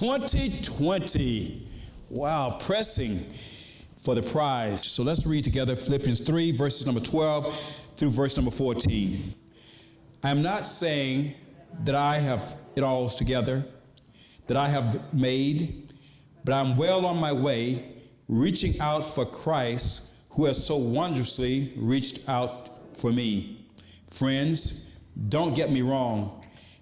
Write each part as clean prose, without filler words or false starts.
2020. Wow, pressing for the prize. So let's read together Philippians 3, verses number 12 through verse number 14. I'm not saying that I have it all together, that I have made, but I'm well on my way, reaching out for Christ, who has so wondrously reached out for me. Friends, don't get me wrong.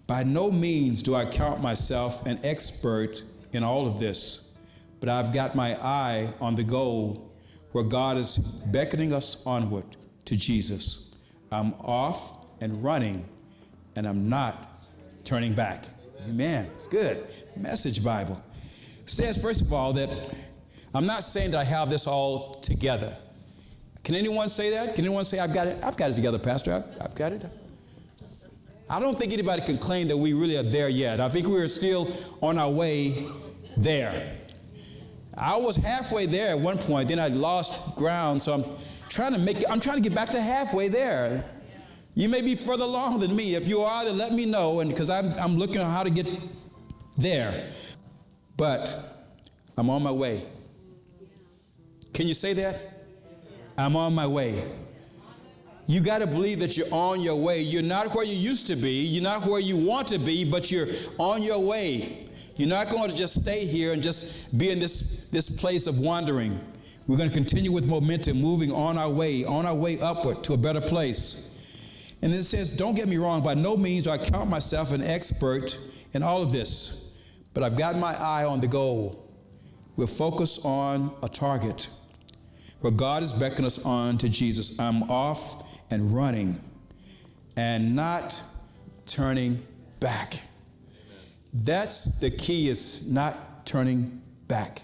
By no means do I count myself an expert in all of this, but I've got my eye on the goal where God is beckoning us onward to Jesus. I'm off and running, and I'm not turning back. Amen. It's good. Message Bible. It says, first of all, that I'm not saying that I have this all together. Can anyone say that? Can anyone say, I've got it together, Pastor? I've got it. I don't think anybody can claim that we really are there yet. I think we're still on our way there. I was halfway there at one point, then I lost ground, so I'm trying to get back to halfway there. You may be further along than me. If you are, then let me know, and because I'm looking at how to get there. But I'm on my way. Can you say that? I'm on my way. You got to believe that you're on your way. You're not where you used to be. You're not where you want to be, but you're on your way. You're not going to just stay here and just be in this place of wandering. We're going to continue with momentum, moving on our way upward to a better place. And then it says, don't get me wrong, by no means do I count myself an expert in all of this, but I've got my eye on the goal. We're focused on a target where God is beckoning us on to Jesus. I'm off and running and not turning back. That's the key, is not turning back.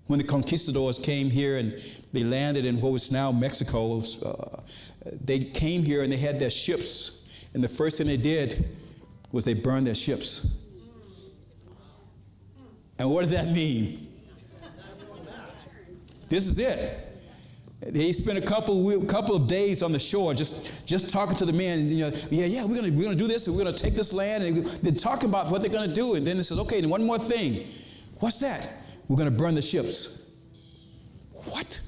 When the conquistadors came here and they landed in what was now Mexico, they came here and they had their ships. And the first thing they did was they burned their ships. And what does that mean? This is it. He spent a couple of days on the shore just talking to the men. We're gonna do this, and we're gonna take this land. And they're talking about what they're gonna do. And then they says, okay, and one more thing. What's that? We're gonna burn the ships. What?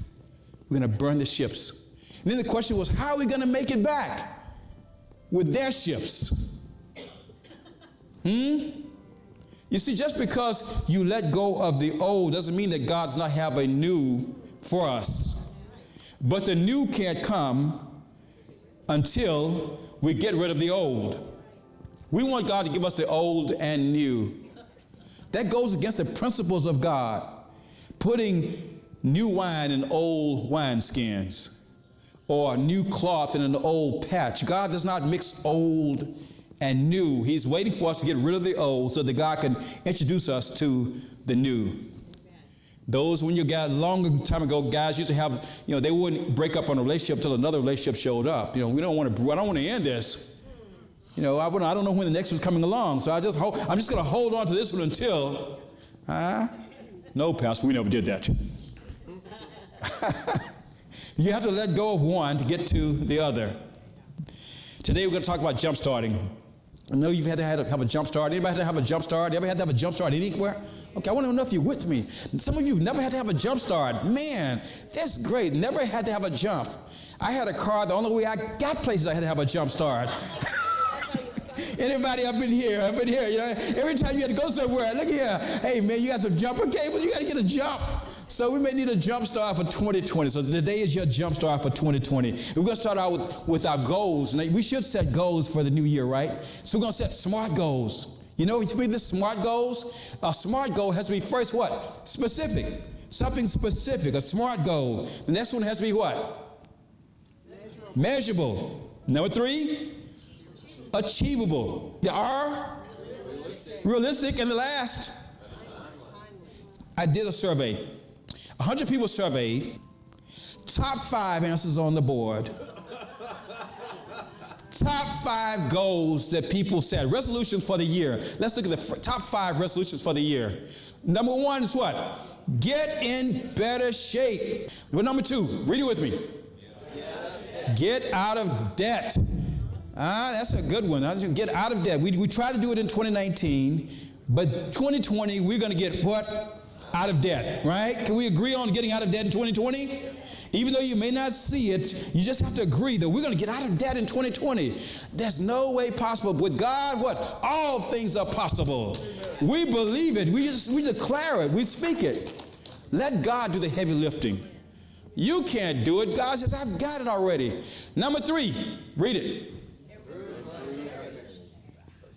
We're gonna burn the ships. And then the question was, how are we gonna make it back with their ships? You see, just because you let go of the old doesn't mean that God's not have a new for us. But the new can't come until we get rid of the old. We want God to give us the old and new. That goes against the principles of God. Putting new wine in old wineskins, or new cloth in an old patch. God does not mix old and new. He's waiting for us to get rid of the old so that God can introduce us to the new. Those, when you got a long time ago, guys used to have, they wouldn't break up on a relationship until another relationship showed up. I don't want to end this. I don't know when the next one's coming along, so I'm just going to hold on to this one until, no, Pastor, we never did that. You have to let go of one to get to the other. Today we're going to talk about jump starting. I know you've had to have a jump start. Anybody had to have a jump start? You ever had to have a jump start anywhere? Okay, I want to know if you're with me. Some of you have never had to have a jump start. Man, that's great. Never had to have a jump. I had a car. The only way I got places I had to have a jump start. Anybody up in here? Every time you had to go somewhere, look here. Hey, man, you got some jumper cables? You got to get a jump. So we may need a jump start for 2020. So today is your jump start for 2020. We're going to start out with our goals. Now, we should set goals for the new year, right? So we're going to set SMART goals. You know what you mean, the SMART goals? A SMART goal has to be first what? Specific. Something specific, a SMART goal. The next one has to be what? Measurable. Number 3, achievable. The R, realistic. And the last, I did a survey. 100 people surveyed. Top 5 answers on the board. Top 5 goals that people set. Resolutions for the year. Let's look at the top 5 resolutions for the year. Number 1 is what? Get in better shape. Well, number 2, read it with me. Get out of debt. That's a good one. Get out of debt. We tried to do it in 2019. But 2020, we're going to get what? Out of debt, right? Can we agree on getting out of debt in 2020? Even though you may not see it, you just have to agree that we're going to get out of debt in 2020. There's no way possible. With God, what? All things are possible. We believe it. We declare it. We speak it. Let God do the heavy lifting. You can't do it. God says, I've got it already. Number 3, read it.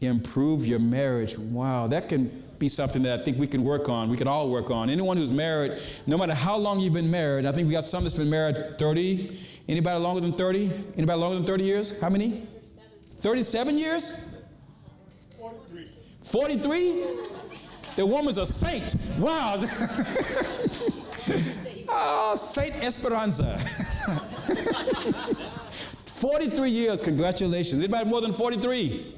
Improve your marriage. Wow, that can be something that I think we can work on. We can all work on. Anyone who's married, no matter how long you've been married, I think we got some that's been married 30. Anybody longer than 30? Anybody longer than 30 years? How many? 37 years? 43? The woman's a saint. Wow. Oh, Saint Esperanza. 43 years, congratulations. Anybody more than 43?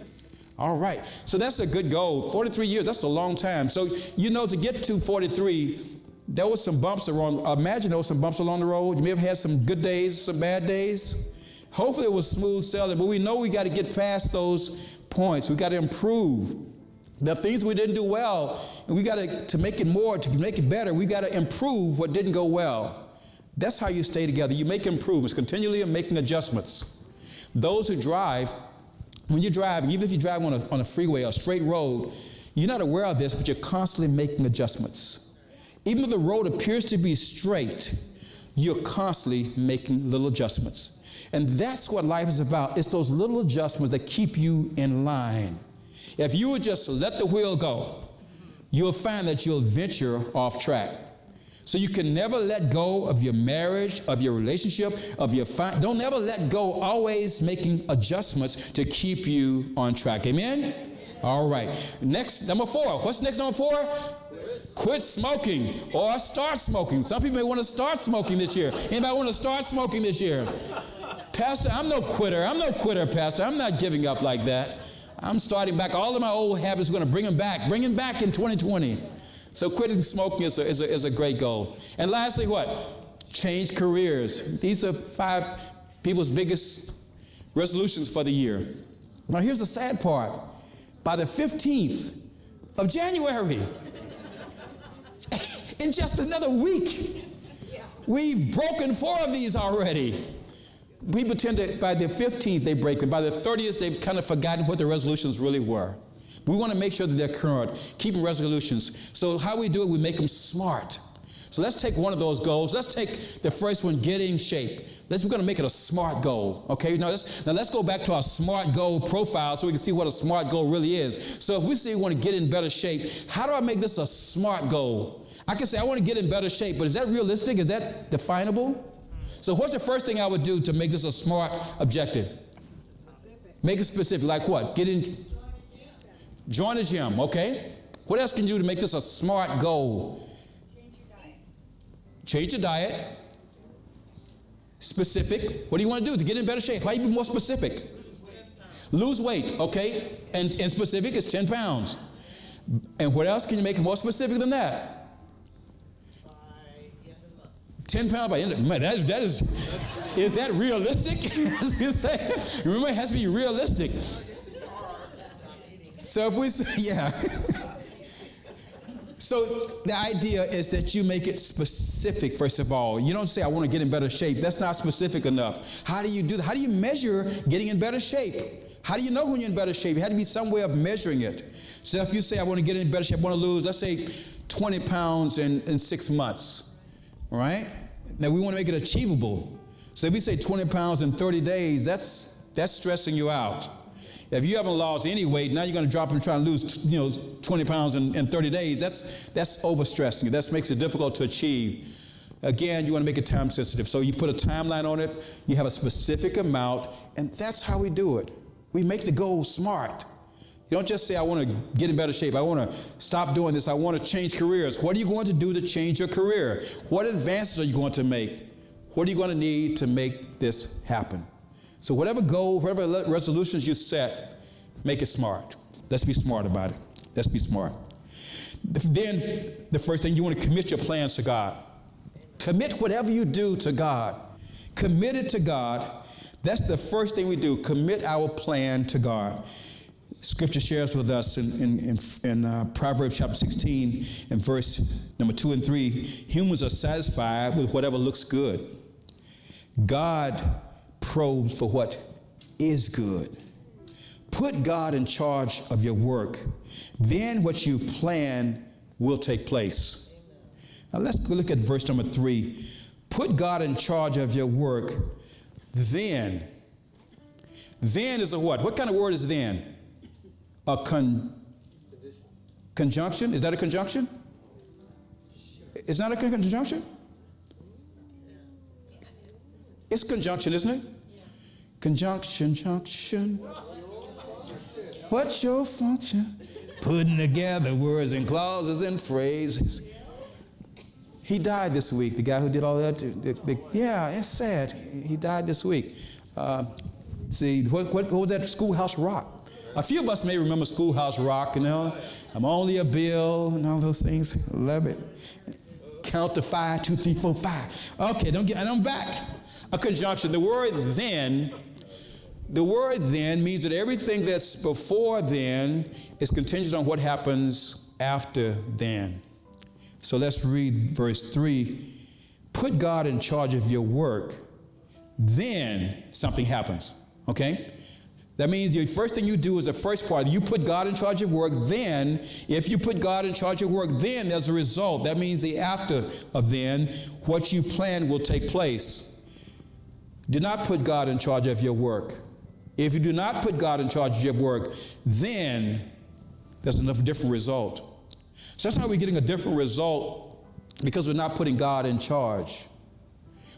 All right, so that's a good goal. 43 years, that's a long time. So, you know, to get to 43, there was some bumps around. Imagine there was some bumps along the road. You may have had some good days, some bad days. Hopefully it was smooth sailing, but we know we got to get past those points. We got to improve. There are things we didn't do well, and we got to make it more, to make it better. We got to improve what didn't go well. That's how you stay together. You make improvements, continually making adjustments. Those who drive, when you're driving, even if you drive on a freeway or a straight road, you're not aware of this, but you're constantly making adjustments. Even if the road appears to be straight, you're constantly making little adjustments. And that's what life is about. It's those little adjustments that keep you in line. If you would just let the wheel go, you'll find that you'll venture off track. So you can never let go of your marriage, of your relationship, of your don't ever let go, always making adjustments to keep you on track. Amen? All right. Next, number 4. What's next, number 4? Quit smoking or start smoking. Some people may want to start smoking this year. Anybody want to start smoking this year? Pastor, I'm no quitter. I'm no quitter, Pastor. I'm not giving up like that. I'm starting back. All of my old habits are going to bring them back in 2020. So quitting smoking is a great goal. And lastly, what? Change careers. These are 5 people's biggest resolutions for the year. Now here's the sad part. By the 15th of January, in just another week, we've broken 4 of these already. We pretend that by the 15th they break them. By the 30th, they've kind of forgotten what the resolutions really were. We want to make sure that they're current, keeping resolutions. So how we do it, we make them smart. So let's take one of those goals. Let's take the first one, get in shape. We're going to make it a SMART goal, okay? Now let's go back to our SMART goal profile so we can see what a SMART goal really is. So if we say we want to get in better shape, how do I make this a SMART goal? I can say I want to get in better shape, but is that realistic? Is that definable? So what's the first thing I would do to make this a SMART objective? Make it specific. Like what? Join a gym, okay? What else can you do to make this a SMART goal? Change your diet. Specific. What do you want to do to get in better shape? How do you be more specific? Lose weight, okay? And specific is 10 pounds. And what else can you make it more specific than that? 10 pounds by end of, man, that is that realistic? Remember, it has to be realistic. So if we say, yeah. So the idea is that you make it specific, first of all. You don't say, I want to get in better shape. That's not specific enough. How do you do that? How do you measure getting in better shape? How do you know when you're in better shape? It had to be some way of measuring it. So if you say, I want to get in better shape, I want to lose, let's say, 20 pounds in 6 months, all right? Now, we want to make it achievable. So if we say 20 pounds in 30 days, that's stressing you out. If you haven't lost any weight, now you're going to drop and try to lose, 20 pounds in 30 days. That's overstressing you. That makes it difficult to achieve. Again, you want to make it time sensitive. So you put a timeline on it. You have a specific amount, and that's how we do it. We make the goal SMART. You don't just say, I want to get in better shape. I want to stop doing this. I want to change careers. What are you going to do to change your career? What advances are you going to make? What are you going to need to make this happen? So whatever goal, whatever resolutions you set, make it SMART. Let's be smart about it. Let's be smart. Then the first thing, you want to commit your plans to God. Commit whatever you do to God. Commit it to God. That's the first thing we do. Commit our plan to God. Scripture shares with us in Proverbs chapter 16 and verse number 2 and 3, humans are satisfied with whatever looks good. God probes for what is good. Put God in charge of your work. Then what you've planned will take place. Now let's go look at verse number 3. Put God in charge of your work. Then is a what? What kind of word is then? A conjunction? Is that a conjunction? Is that a conjunction? It's conjunction, isn't it? Conjunction, junction. What's your function? Putting together words and clauses and phrases. He died this week, the guy who did all that. Yeah, it's sad. He died this week. See, what was that? Schoolhouse Rock. A few of us may remember Schoolhouse Rock, you know. I'm only a bill and all those things. Love it. Count to 5, 2, 3, 4, 5. Okay, and I'm back. A conjunction. The word then means that everything that's before then is contingent on what happens after then. So let's read verse 3. Put God in charge of your work, then something happens. Okay? That means the first thing you do is the first part. You put God in charge of work, then, if you put God in charge of work, then there's a result. That means the after of then, what you plan will take place. Do not put God in charge of your work. If you do not put God in charge of your work, then there's a different result. Sometimes we're getting a different result because we're not putting God in charge.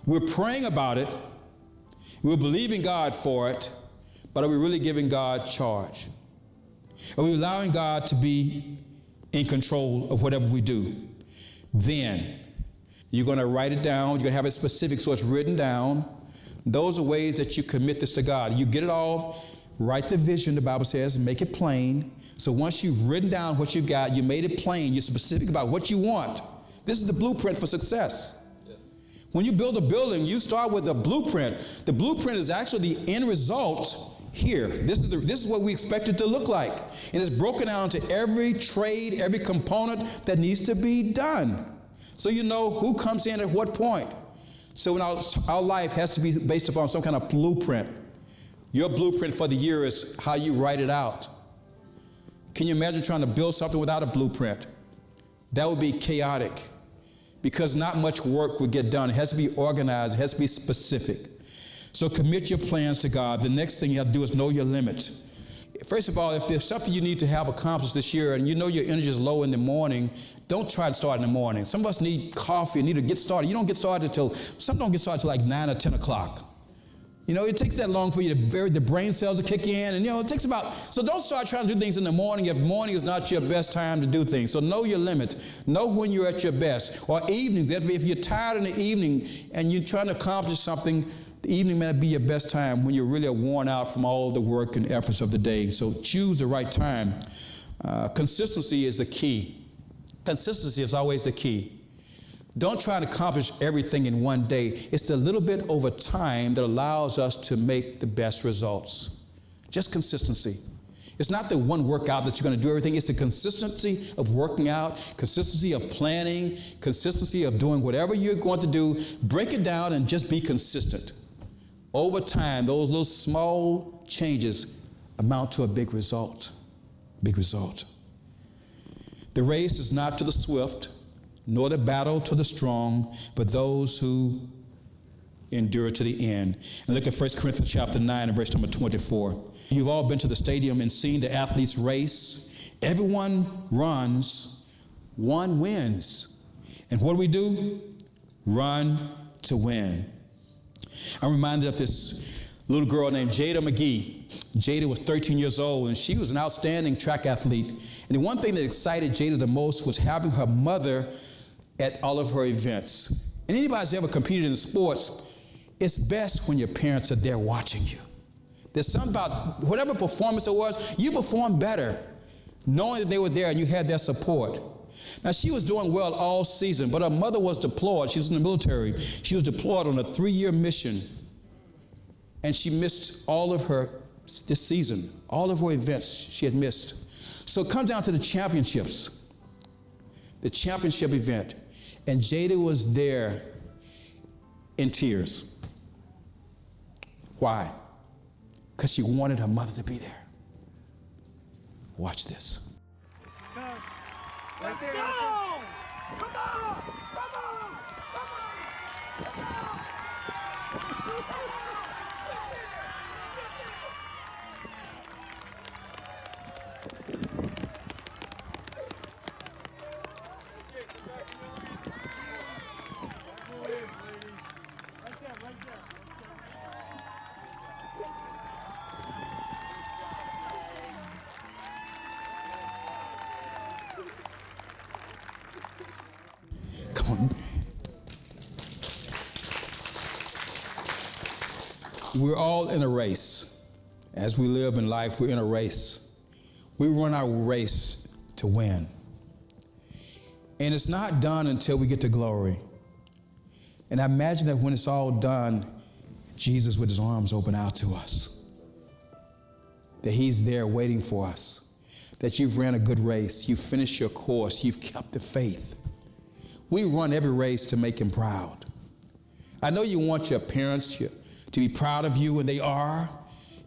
We're praying about it. We're believing God for it. But are we really giving God charge? Are we allowing God to be in control of whatever we do? Then you're going to write it down. You're going to have it specific so it's written down. Those are ways that you commit this to God. You get it all, write the vision, the Bible says, make it plain. So once you've written down what you've got, you made it plain, you're specific about what you want. This is the blueprint for success. Yes. When you build a building, you start with a blueprint. The blueprint is actually the end result here. This is what we expect it to look like. And it's broken down to every trade, every component that needs to be done. So you know who comes in at what point. So our life has to be based upon some kind of blueprint. Your blueprint for the year is how you write it out. Can you imagine trying to build something without a blueprint? That would be chaotic because not much work would get done. It has to be organized. It has to be specific. So commit your plans to God. The next thing you have to do is know your limits. First of all, if there's something you need to have accomplished this year and you know your energy is low in the morning, don't try to start in the morning. Some of us need coffee, need to get started. You don't get started some don't get started till like 9 or 10 o'clock. You know, it takes that long for you to the brain cells to kick in. And, it takes so don't start trying to do things in the morning if morning is not your best time to do things. So know your limit. Know when you're at your best. Or evenings, if you're tired in the evening and you're trying to accomplish something, the evening may not be your best time when you're really worn out from all the work and efforts of the day. So choose the right time. Consistency is the key. Consistency is always the key. Don't try to accomplish everything in one day. It's the little bit over time that allows us to make the best results. Just consistency. It's not the one workout that you're going to do everything. It's the consistency of working out, consistency of planning, consistency of doing whatever you're going to do. Break it down and just be consistent. Over time, those little small changes amount to a big result. Big result. The race is not to the swift, nor the battle to the strong, but those who endure to the end. And look at 1 Corinthians chapter 9 and verse number 24. You've all been to the stadium and seen the athletes race. Everyone runs, one wins. And what do? Run to win. I'm reminded of this little girl named Jada McGee. Jada was 13 years old, and she was an outstanding track athlete. And the one thing that excited Jada the most was having her mother at all of her events. And anybody who's ever competed in sports, it's best when your parents are there watching you. There's something about whatever performance it was, you performed better, knowing that they were there and you had their support. Now, she was doing well all season, but her mother was deployed. She was in the military. She was deployed on a 3-year mission, and she missed all of her this season. All of her events she had missed. So it comes down to the championships, the championship event. And Jada was there in tears. Why? Because she wanted her mother to be there. Watch this. Let's go! Come on! Come on! Come on! Come on. We're all in a race. As we live in life, we're in a race. We run our race to win. And it's not done until we get to glory. And I imagine that when it's all done, Jesus with his arms open out to us. That he's there waiting for us. That you've ran a good race. You've finished your course. You've kept the faith. We run every race to make him proud. I know you want your parents to be proud of you, and they are.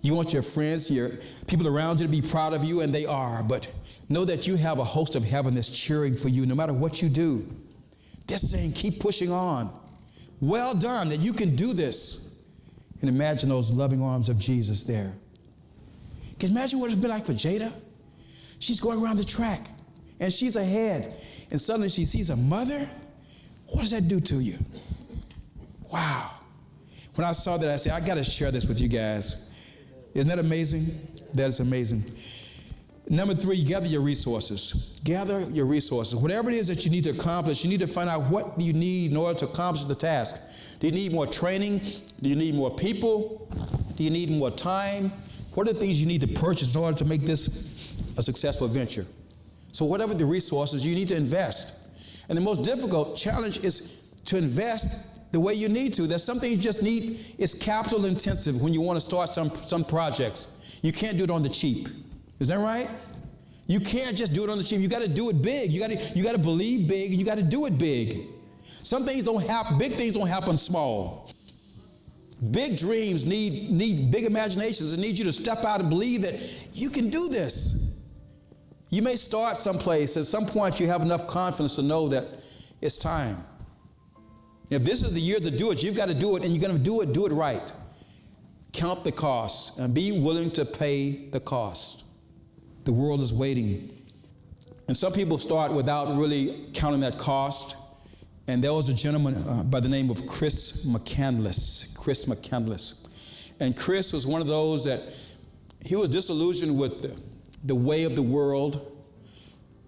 You want your friends, your people around you to be proud of you, and they are. But know that you have a host of heaven that's cheering for you no matter what you do. They're saying, keep pushing on. Well done, that you can do this. And imagine those loving arms of Jesus there. Can you imagine what it's been like for Jada? She's going around the track, and she's ahead. And suddenly she sees a mother. What does that do to you? Wow. When I saw that, I said, I got to share this with you guys. Isn't that amazing? That is amazing. Number 3, gather your resources. Gather your resources. Whatever it is that you need to accomplish, you need to find out what you need in order to accomplish the task. Do you need more training? Do you need more people? Do you need more time? What are the things you need to purchase in order to make this a successful venture? So whatever the resources, you need to invest. And the most difficult challenge is to invest the way you need to. There's something you just need. It's capital intensive when you want to start some projects. You can't do it on the cheap. Is that right? You can't just do it on the cheap. You got to do it big. You got to believe big, and you got to do it big. Some things don't happen. Big things don't happen small. Big dreams need big imaginations. It needs you to step out and believe that you can do this. You may start someplace. At some point, you have enough confidence to know that it's time. If this is the year to do it, you've got to do it, and you're going to do it right. Count the costs and be willing to pay the cost. The world is waiting. And some people start without really counting that cost. And there was a gentleman by the name of Chris McCandless. And Chris was one of those that he was disillusioned with the way of the world.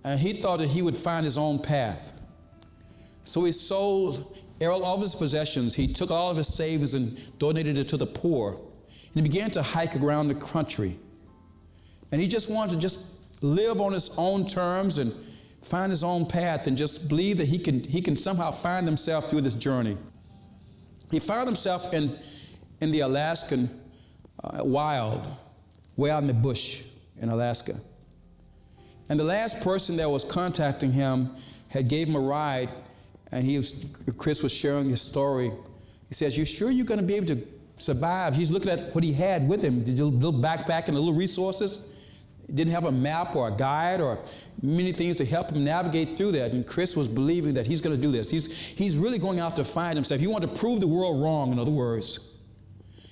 And he thought that he would find his own path. So he sold all of his possessions. He took all of his savings and donated it to the poor. And he began to hike around the country. And he just wanted to just live on his own terms and find his own path and just believe that he can somehow find himself through this journey. He found himself in the Alaskan wild, way out in the bush in Alaska. And the last person that was contacting him had gave him a ride, and Chris was sharing his story. He says, "You sure you're going to be able to survive?" He's looking at what he had with him, the little backpack and the little resources. He didn't have a map or a guide or many things to help him navigate through that. And Chris was believing that he's going to do this. He's really going out to find himself. He wanted to prove the world wrong, in other words.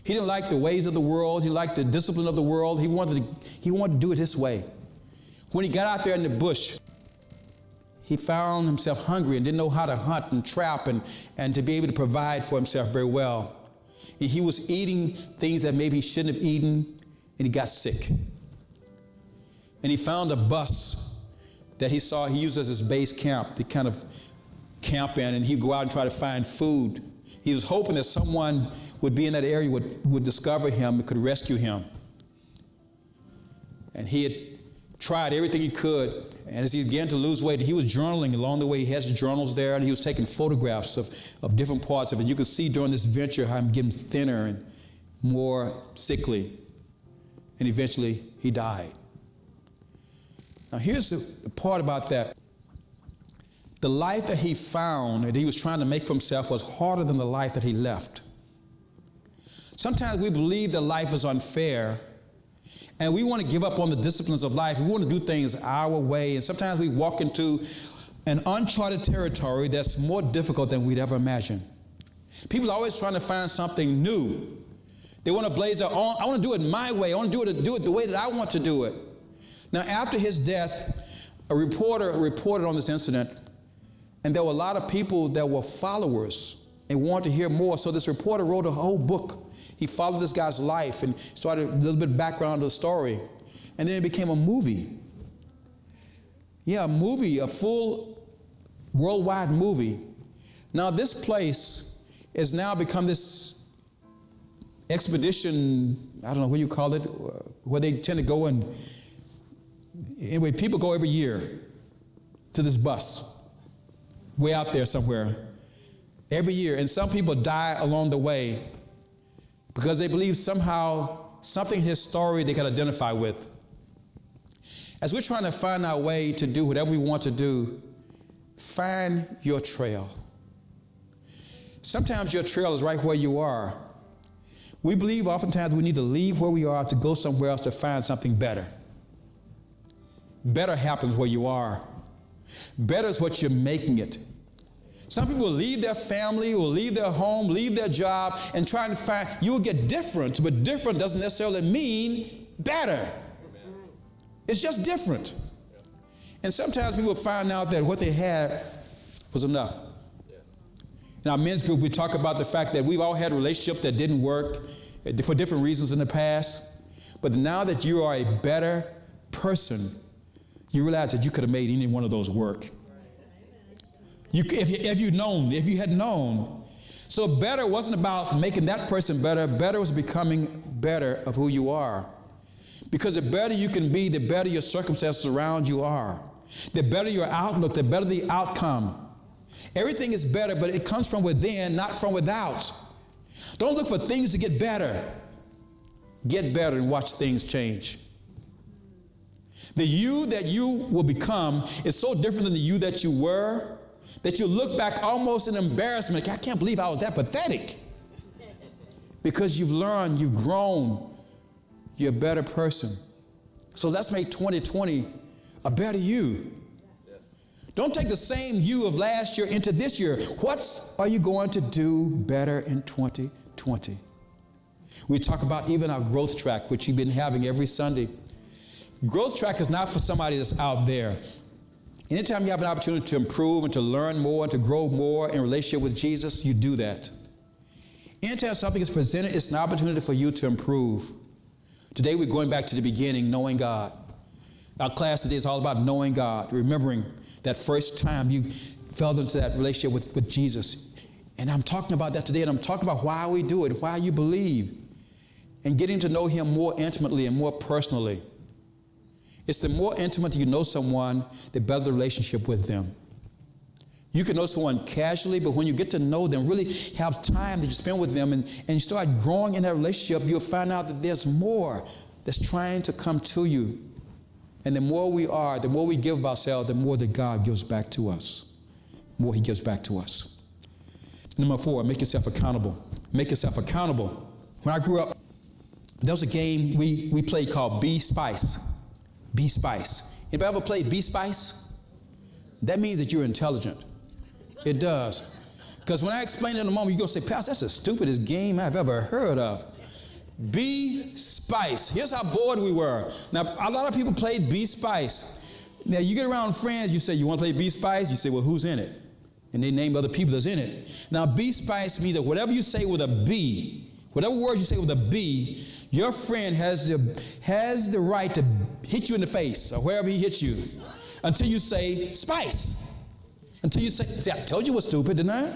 He didn't like the ways of the world. He liked the discipline of the world. He wanted to do it his way. When he got out there in the bush, he found himself hungry and didn't know how to hunt and trap and to be able to provide for himself very well. And he was eating things that maybe he shouldn't have eaten, and he got sick. And he found a bus that he saw he used as his base camp to kind of camp in, and he'd go out and try to find food. He was hoping that someone would be in that area, would discover him and could rescue him. And he had tried everything he could, and as he began to lose weight, he was journaling along the way. He had his journals there, and he was taking photographs of different parts of it. You could see during this venture how I'm getting thinner and more sickly. and eventually he died. Now here's the part about that. The life that he found that he was trying to make for himself was harder than the life that he left. Sometimes we believe that life is unfair, and we want to give up on the disciplines of life. We want to do things our way, and sometimes we walk into an uncharted territory that's more difficult than we'd ever imagined. People are always trying to find something new. They want to blaze their own. I want to do it my way. I want to do it the way that I want to do it. Now, after his death, a reporter reported on this incident, and there were a lot of people that were followers and wanted to hear more. So this reporter wrote a whole book. He followed this guy's life and started a little bit of background of the story. And then it became a movie. Yeah, a movie, a full worldwide movie. Now this place has now become this expedition, I don't know what you call it, where they tend to go and, anyway, people go every year to this bus, way out there somewhere, every year. And some people die along the way because they believe somehow something in his story they can identify with. As we're trying to find our way to do whatever we want to do, find your trail. Sometimes your trail is right where you are. We believe oftentimes we need to leave where we are to go somewhere else to find something better. Better happens where you are. Better is what you're making it. Some people will leave their family, will leave their home, leave their job, and try to find, you will get different, but different doesn't necessarily mean better. It's just different. And sometimes people find out that what they had was enough. In our men's group, we talk about the fact that we've all had relationships that didn't work for different reasons in the past. But now that you are a better person, you realize that you could have made any one of those work. If you had known. So better wasn't about making that person better. Better was becoming better of who you are. Because the better you can be, the better your circumstances around you are. The better your outlook, the better the outcome. Everything is better, but it comes from within, not from without. Don't look for things to get better. Get better and watch things change. The you that you will become is so different than the you that you were that you look back almost in embarrassment. I can't believe I was that pathetic. Because you've learned, you've grown, you're a better person. So let's make 2020 a better you. Don't take the same you of last year into this year. What are you going to do better in 2020? We talk about even our growth track, which you've been having every Sunday. Growth track is not for somebody that's out there. Anytime you have an opportunity to improve and to learn more and to grow more in relationship with Jesus, you do that. Anytime something is presented, it's an opportunity for you to improve. Today we're going back to the beginning, knowing God. Our class today is all about knowing God, remembering that first time you fell into that relationship with Jesus. And I'm talking about that today, and I'm talking about why we do it, why you believe, and getting to know him more intimately and more personally. It's the more intimate you know someone, the better the relationship with them. You can know someone casually, but when you get to know them, really have time that you spend with them, and you start growing in that relationship, you'll find out that there's more that's trying to come to you. And the more we are, the more we give of ourselves, the more that God gives back to us. The more he gives back to us. Number 4, make yourself accountable. Make yourself accountable. When I grew up, there was a game we played called Be Spice. Be Spice. Anybody ever played Be Spice? That means that you're intelligent. It does. Because when I explain it in a moment, you're going to say, Pastor, that's the stupidest game I've ever heard of. Be Spice. Here's how bored we were. Now, a lot of people played Be Spice. Now, you get around friends, you say, you want to play Be Spice? You say, well, who's in it? And they name other people that's in it. Now, Be Spice means that whatever you say with a B, whatever word you say with a B, your friend has the right to hit you in the face or wherever he hits you until you say Spice. Until you say, see, I told you it was stupid, didn't I?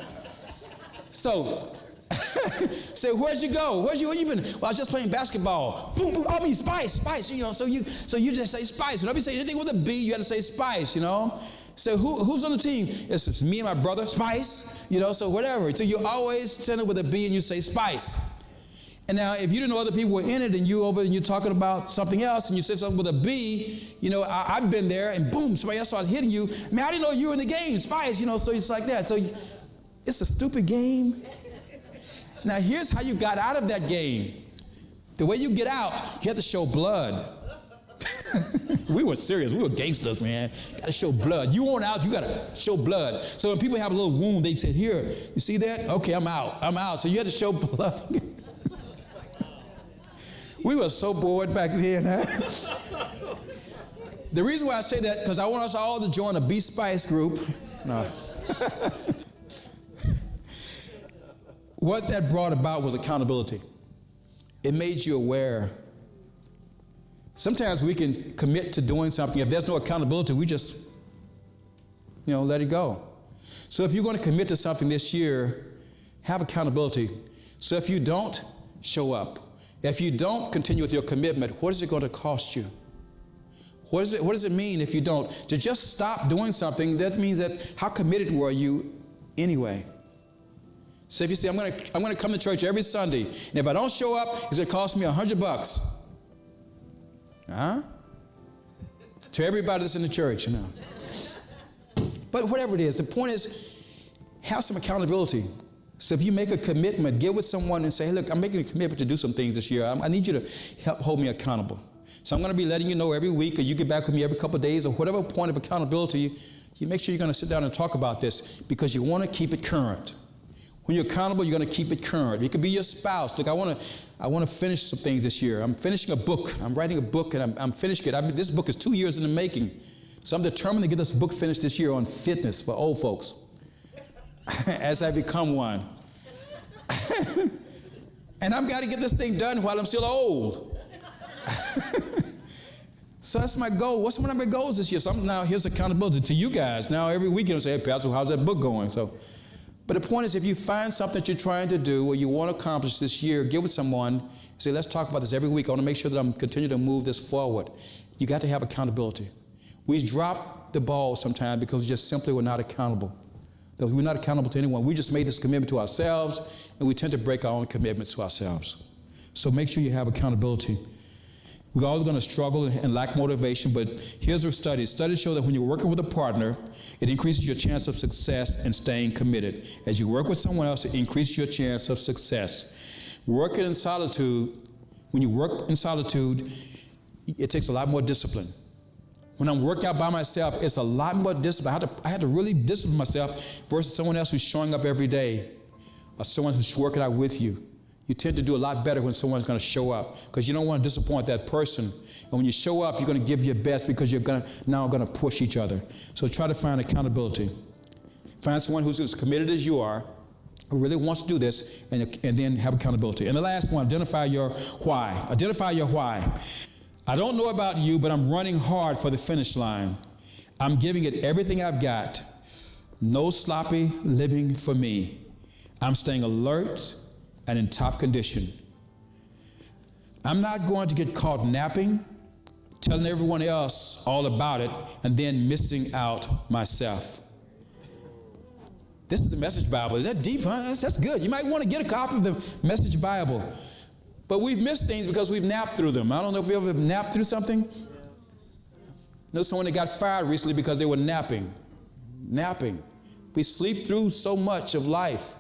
So, say, where'd you go? Where you been? Well, I was just playing basketball. Boom, boom, I mean, Spice, you know, so you just say Spice. Whenever you say anything with a B, you have to say Spice, you know. So who's on the team? It's me and my brother, Spice, you know, so whatever. So you always send it with a B and you say Spice. And now, if you didn't know other people were in it, and you're talking about something else, and you said something with a B, I've been there, and boom, somebody else starts hitting you. Man, I didn't know you were in the game, Spice, so it's like that. So it's a stupid game. Now, here's how you got out of that game. The way you get out, you have to show blood. We were serious. We were gangsters, man. Got to show blood. You want out, you got to show blood. So when people have a little wound, they say, here, you see that? Okay, I'm out. So you had to show blood. We were so bored back then. Huh? The reason why I say that, because I want us all to join a B-Spice group. No. What that brought about was accountability. It made you aware. Sometimes we can commit to doing something. If there's no accountability, we just, let it go. So if you're going to commit to something this year, have accountability. So if you don't, show up. If you don't continue with your commitment, what is it going to cost you? What does it mean if you don't? To just stop doing something, that means that how committed were you anyway? So if you say, I'm going to come to church every Sunday, and if I don't show up, it's going to cost me $100. Huh? To everybody that's in the church, But whatever it is, the point is, have some accountability. So if you make a commitment, get with someone and say, hey, look, I'm making a commitment to do some things this year. I need you to help hold me accountable. So I'm going to be letting you know every week, or you get back with me every couple of days, or whatever point of accountability, you make sure you're going to sit down and talk about this, because you want to keep it current. When you're accountable, you're going to keep it current. It could be your spouse. Look, I want to finish some things this year. I'm finishing a book. I'm writing a book, and I'm finishing it. This book is 2 years in the making. So I'm determined to get this book finished this year on fitness for old folks, as I become one. And I've got to get this thing done while I'm still old. So that's my goal. What's one of my goals this year? So now here's accountability to you guys. Now every weekend I say, hey, Pastor, how's that book going? But the point is, if you find something that you're trying to do or you want to accomplish this year, get with someone, say, let's talk about this every week. I want to make sure that I'm continuing to move this forward. You got to have accountability. We drop the ball sometimes because we just simply were not accountable. We're not accountable to anyone. We just made this commitment to ourselves, and we tend to break our own commitments to ourselves. So make sure you have accountability. We're always going to struggle and lack motivation, but here's our studies. Studies show that when you're working with a partner, it increases your chance of success and staying committed. As you work with someone else, it increases your chance of success. Working in solitude, when you work in solitude, it takes a lot more discipline. When I'm working out by myself, it's a lot more discipline. I had to really discipline myself versus someone else who's showing up every day, or someone who's working out with you. You tend to do a lot better when someone's going to show up, because you don't want to disappoint that person. And when you show up, you're going to give your best, because you're now going to push each other. So try to find accountability. Find someone who's as committed as you are, who really wants to do this, and then have accountability. And the last one, identify your why. Identify your why. I don't know about you, but I'm running hard for the finish line. I'm giving it everything I've got. No sloppy living for me. I'm staying alert and in top condition. I'm not going to get caught napping, telling everyone else all about it, and then missing out myself. This is the Message Bible. Is that deep, huh? That's good. You might want to get a copy of the Message Bible. But we've missed things because we've napped through them. I don't know if you ever napped through something. I know someone that got fired recently because they were napping. Napping. We sleep through so much of life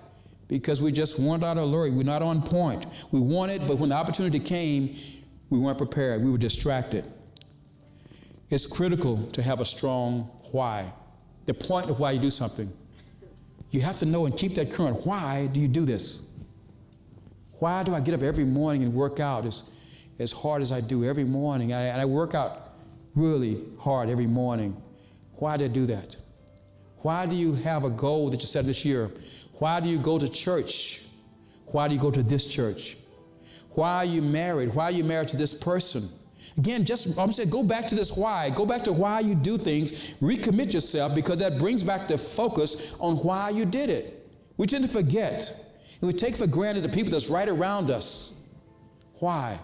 because we just weren't on alert. We're not on point. We wanted, but when the opportunity came, we weren't prepared. We were distracted. It's critical to have a strong why. The point of why you do something. You have to know and keep that current. Why do you do this? Why do I get up every morning and work out as hard as I do every morning? I work out really hard every morning. Why do I do that? Why do you have a goal that you set this year? Why do you go to church? Why do you go to this church? Why are you married? Why are you married to this person? Again, I'm saying go back to this why. Go back to why you do things. Recommit yourself, because that brings back the focus on why you did it. We tend to forget. And we take for granted the people that's right around us. Why?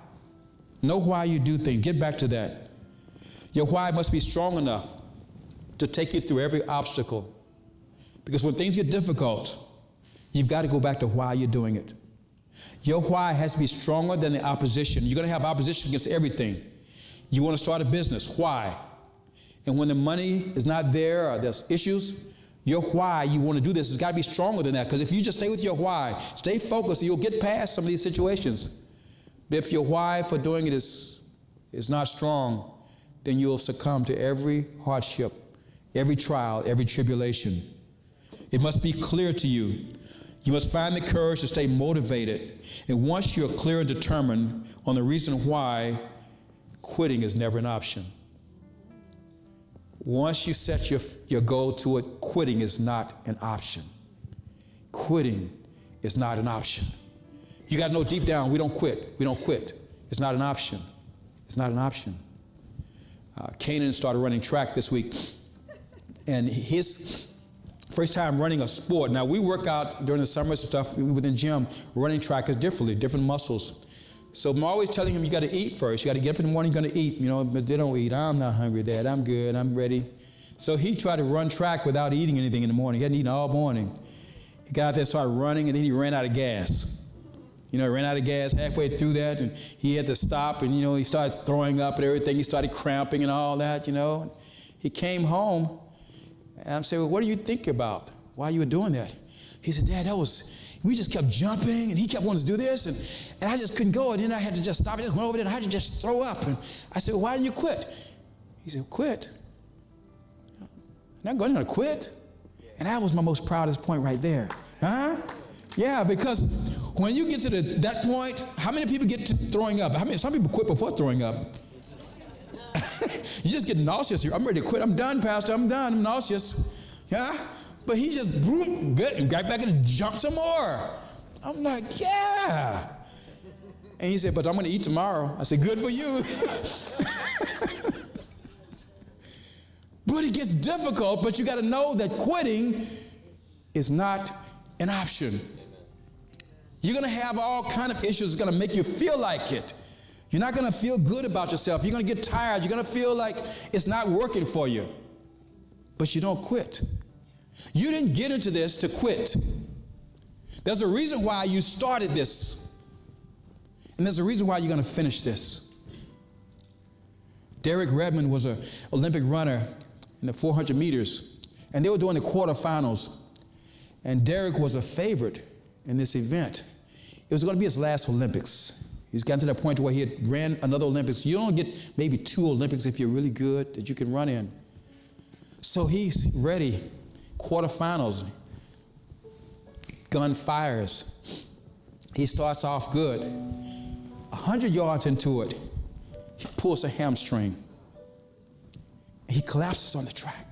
Know why you do things. Get back to that. Your why must be strong enough to take you through every obstacle. Because when things get difficult, you've got to go back to why you're doing it. Your why has to be stronger than the opposition. You're going to have opposition against everything. You want to start a business. Why? And when the money is not there or there's issues, your why you want to do this has got to be stronger than that. Because if you just stay with your why, stay focused, you'll get past some of these situations. But if your why for doing it is not strong, then you'll succumb to every hardship, every trial, every tribulation. It must be clear to you. You must find the courage to stay motivated. And once you're clear and determined on the reason why, quitting is never an option. Once you set your goal to it, quitting is not an option. Quitting is not an option. You got to know deep down, we don't quit. We don't quit. It's not an option. It's not an option. Kanan started running track this week, and his first time running a sport. Now, we work out during the summers and stuff within gym. Running track is different muscles. So I'm always telling him, you got to eat first. You got to get up in the morning, you're going to eat. You know, but they don't eat. I'm not hungry, Dad. I'm good. I'm ready. So he tried to run track without eating anything in the morning. He hadn't eaten all morning. He got out there, started running, and then he ran out of gas. You know, ran out of gas halfway through that, and he had to stop, and, you know, he started throwing up and everything. He started cramping and all that, you know. He came home, and I'm saying, well, what do you think about? Why you were doing that? He said, Dad, we just kept jumping, and he kept wanting to do this, and I just couldn't go, and then I had to just stop. I just went over there, and I had to just throw up. And I said, well, why didn't you quit? He said, quit? I'm not going to quit. And that was my most proudest point right there. Huh? Yeah, because when you get to that point, how many people get to throwing up? Some people quit before throwing up. You just get nauseous. I'm ready to quit. I'm done, Pastor. I'm done. I'm nauseous. Yeah? But he just good and got back and jumped some more. I'm like, yeah. And he said, but I'm going to eat tomorrow. I said, good for you. But it gets difficult, but you got to know that quitting is not an option. You're going to have all kind of issues that's going to make you feel like it. You're not going to feel good about yourself. You're going to get tired. You're going to feel like it's not working for you. But you don't quit. You didn't get into this to quit. There's a reason why you started this. And there's a reason why you're going to finish this. Derek Redmond was an Olympic runner in the 400 meters. And they were doing the quarterfinals. And Derek was a favorite in this event. It was going to be his last Olympics. He's gotten to that point where he had ran another Olympics. You don't get maybe 2 Olympics if you're really good that you can run in. So he's ready. Quarterfinals. Gun fires. He starts off good. 100 yards into it, he pulls a hamstring. He collapses on the track.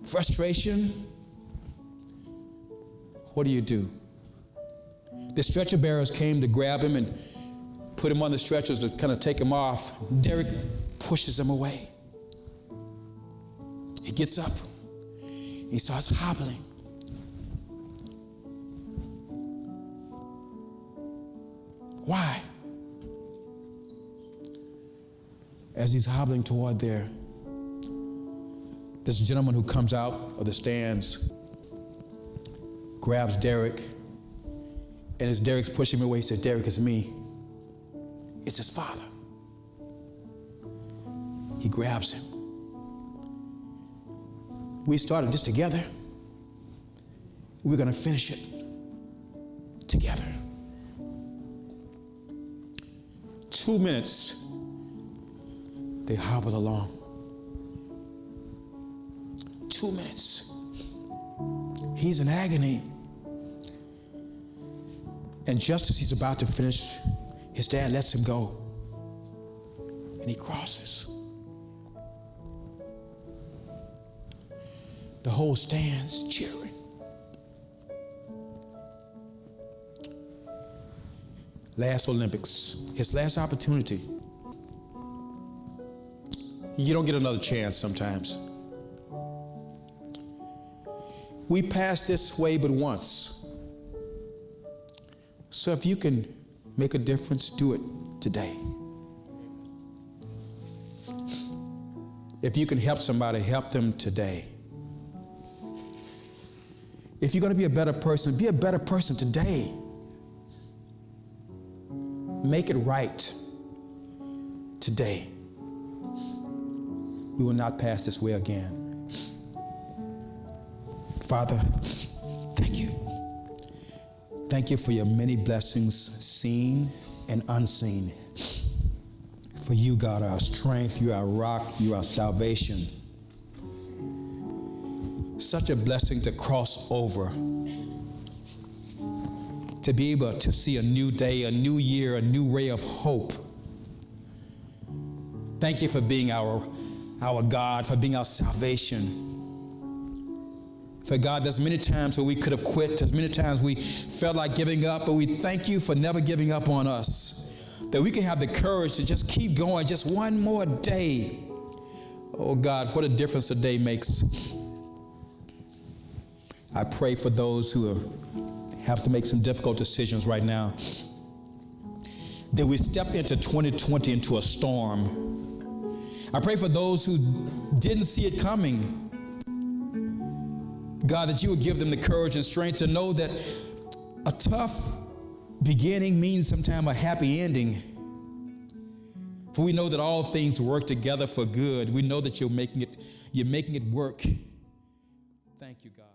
Frustration. What do? The stretcher bearers came to grab him and put him on the stretchers to kind of take him off. Derek pushes him away. He gets up. He starts hobbling. Why? As he's hobbling toward there, this gentleman who comes out of the stands grabs Derek, and as Derek's pushing him away, he said, Derek, it's me. It's his father. He grabs him. We started this together. We're going to finish it together. 2 minutes, they hobbled along. 2 minutes. He's in agony. And just as he's about to finish, his dad lets him go. And he crosses. The whole stand's cheering. Last Olympics, his last opportunity. You don't get another chance sometimes. We pass this way but once. So if you can make a difference, do it today. If you can help somebody, help them today. If you're going to be a better person today. Make it right today. We will not pass this way again. Father, thank you. Thank you for your many blessings, seen and unseen. For you, God, are our strength, you are our rock, you are our salvation. Such a blessing to cross over, to be able to see a new day, a new year, a new ray of hope. Thank you for being our God, for being our salvation. So God, there's many times where we could have quit. There's many times we felt like giving up, but we thank you for never giving up on us. That we can have the courage to just keep going, just one more day. Oh God, what a difference a day makes. I pray for those who have to make some difficult decisions right now, that we step into 2020 into a storm. I pray for those who didn't see it coming. God, that you would give them the courage and strength to know that a tough beginning means sometimes a happy ending. For we know that all things work together for good. We know that you're making it work. Thank you, God.